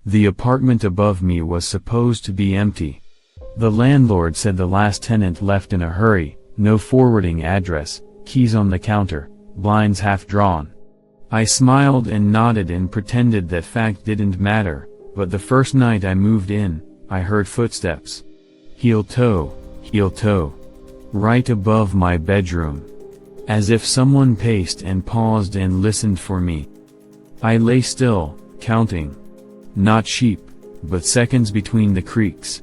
The apartment above me was supposed to be empty. The landlord said the last tenant left in a hurry, no forwarding address, keys on the counter, blinds half drawn. I smiled and nodded and pretended that fact didn't matter, but the first night I moved in, I heard footsteps. Heel toe, right above my bedroom. As if someone paced and paused and listened for me. I lay still, counting. Not sheep, but seconds between the creaks.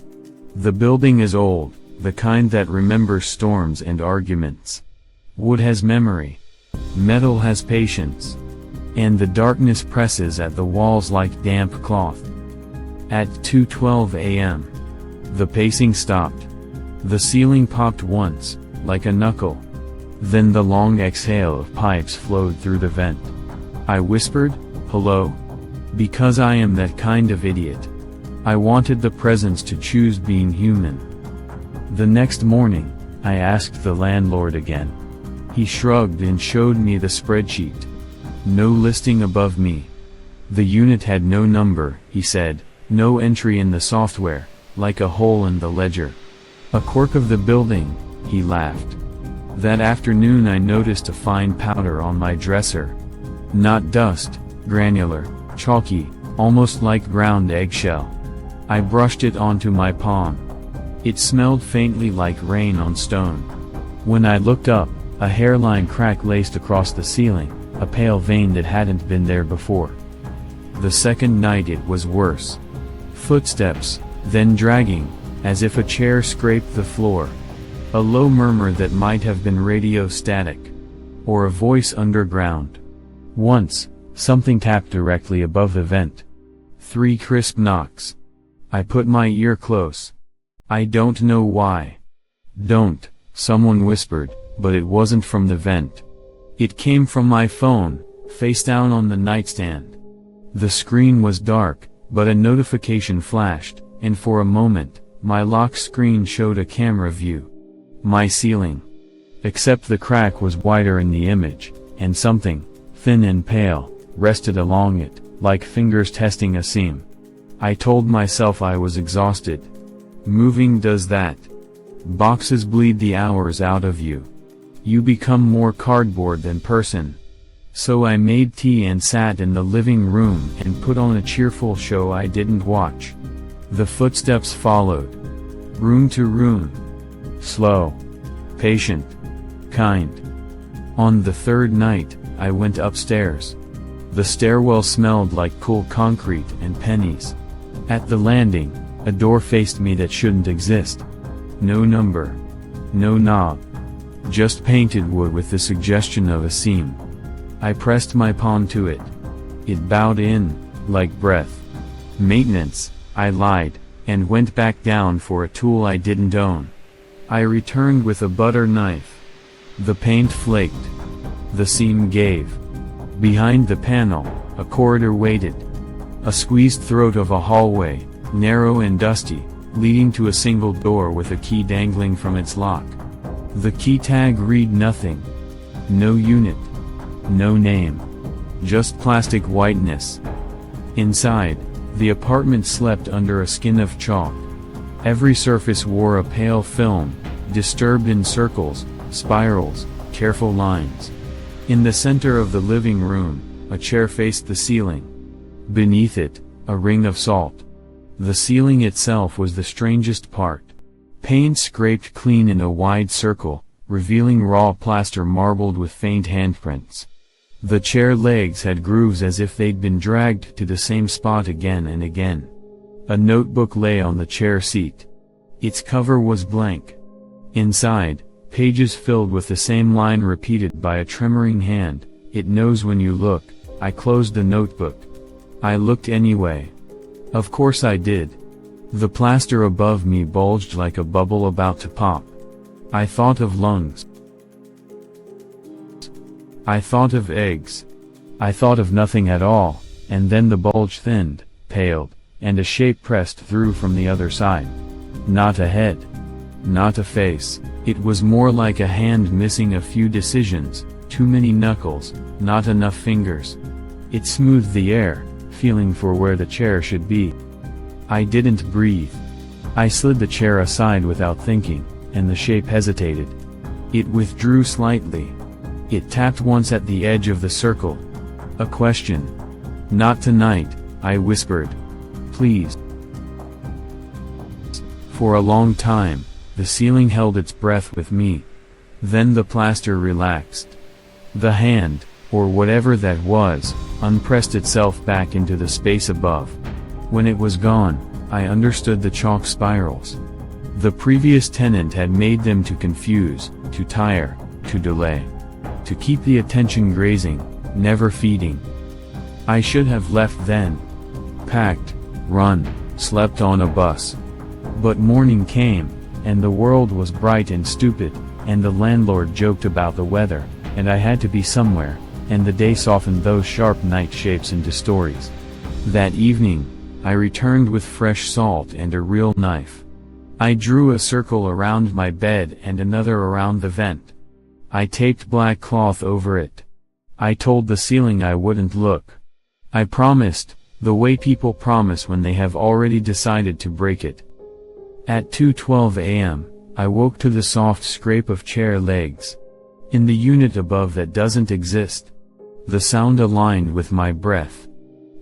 The building is old, the kind that remembers storms and arguments. Wood has memory. Metal has patience. And the darkness presses at the walls like damp cloth. At 2:12 a.m. the pacing stopped. The ceiling popped once, like a knuckle. Then the long exhale of pipes flowed through the vent. I whispered, "Hello?" Because I am that kind of idiot. I wanted the presence to choose being human. The next morning, I asked the landlord again. He shrugged and showed me the spreadsheet. No listing above me. The unit had no number, he said, no entry in the software, like a hole in the ledger. A quirk of the building, he laughed. That afternoon I noticed a fine powder on my dresser. Not dust, granular, chalky, almost like ground eggshell. I brushed it onto my palm. It smelled faintly like rain on stone. When I looked up, a hairline crack laced across the ceiling, a pale vein that hadn't been there before. The second night it was worse. Footsteps, then dragging, as if a chair scraped the floor. A low murmur that might have been radio static. Or a voice underground. Once, something tapped directly above the vent. 3 crisp knocks. I put my ear close. I don't know why. Don't, someone whispered, but it wasn't from the vent. It came from my phone, face down on the nightstand. The screen was dark, but a notification flashed, and for a moment, my lock screen showed a camera view. My ceiling. Except the crack was wider in the image, and something, thin and pale, rested along it, like fingers testing a seam. I told myself I was exhausted. Moving does that. Boxes bleed the hours out of you. You become more cardboard than person. So I made tea and sat in the living room and put on a cheerful show I didn't watch. The footsteps followed. Room to room. Slow. Patient. Kind. On the third night, I went upstairs. The stairwell smelled like cool concrete and pennies. At the landing, a door faced me that shouldn't exist. No number. No knob. Just painted wood with the suggestion of a seam. I pressed my palm to it. It bowed in, like breath. Maintenance, I lied, and went back down for a tool I didn't own. I returned with a butter knife. The paint flaked. The seam gave. Behind the panel, a corridor waited. A squeezed throat of a hallway, narrow and dusty, leading to a single door with a key dangling from its lock. The key tag read nothing. No unit. No name. Just plastic whiteness. Inside, the apartment slept under a skin of chalk. Every surface wore a pale film, disturbed in circles, spirals, careful lines. In the center of the living room, a chair faced the ceiling. Beneath it, a ring of salt. The ceiling itself was the strangest part. Paint scraped clean in a wide circle, revealing raw plaster marbled with faint handprints. The chair legs had grooves as if they'd been dragged to the same spot again and again. A notebook lay on the chair seat. Its cover was blank. Inside, pages filled with the same line repeated by a tremoring hand, "It knows when you look." I closed the notebook. I looked anyway. Of course I did. The plaster above me bulged like a bubble about to pop. I thought of lungs. I thought of eggs. I thought of nothing at all, and then the bulge thinned, paled, and a shape pressed through from the other side. Not a head. Not a face. It was more like a hand missing a few decisions, too many knuckles, not enough fingers. It smoothed the air, feeling for where the chair should be. I didn't breathe. I slid the chair aside without thinking, and the shape hesitated. It withdrew slightly. It tapped once at the edge of the circle. A question. "Not tonight," I whispered. "Please." For a long time, the ceiling held its breath with me. Then the plaster relaxed. The hand, or whatever that was, unpressed itself back into the space above. When it was gone, I understood the chalk spirals. The previous tenant had made them to confuse, to tire, to delay. To keep the attention grazing, never feeding. I should have left then. Packed, run, slept on a bus. But morning came, and the world was bright and stupid, and the landlord joked about the weather, and I had to be somewhere, and the day softened those sharp night shapes into stories. That evening, I returned with fresh salt and a real knife. I drew a circle around my bed and another around the vent. I taped black cloth over it. I told the ceiling I wouldn't look. I promised, the way people promise when they have already decided to break it. At 2:12 a.m., I woke to the soft scrape of chair legs. In the unit above that doesn't exist. The sound aligned with my breath.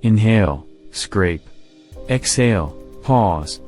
Inhale, scrape. Exhale, pause,